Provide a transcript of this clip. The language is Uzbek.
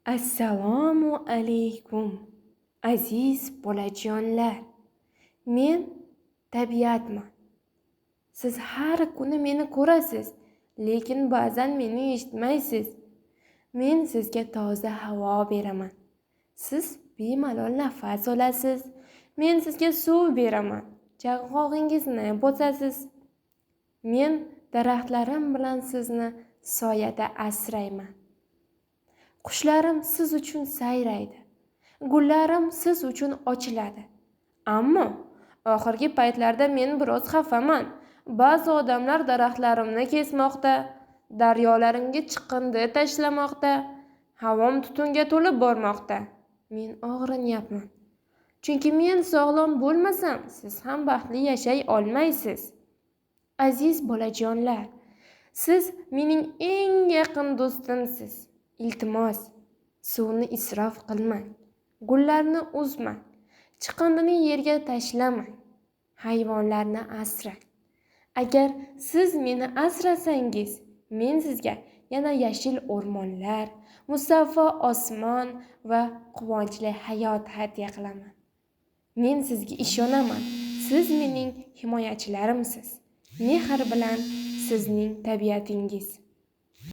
Assalomu alaykum, aziz bolajonlar. Men tabiatman. Siz har kuni meni ko'rasiz, lekin ba'zan meni eshitmaysiz. Men sizga toza havo beraman. Siz bemalol nafas olasiz. Men sizga suv beraman. Chanqog'ingizni bosasiz. Men daraxtlarim bilan sizni soyada asrayman. Qushlarim siz uchun sayraydi. Gullarim siz uchun ochiladi. Ammo oxirgi paytlarda men biroz xafaman. Ba'zi odamlar daraxtlarimni kesmoqda, daryolarimga chiqindi tashlamoqda, havom tutunga to'lib bormoqda. Men og'rinyapman. Chunki men sog'lom bo'lmasam, siz ham baxtli yashay olmaysiz. Aziz bolajonlar, siz mening eng yaqin do'stimsiz. Iltimos, suvni isrof qilmang, gullarni uzmang, chiqindini yerga tashlamang, hayvonlarni asrang. Agar siz meni asrasangiz, men sizga yana yashil o'rmonlar, musaffo osmon va quvonchli hayot hadya qilaman. Men sizga ishonaman. Siz mening himoyachilarimsiz. Mehr bilan sizning tabiatingiz.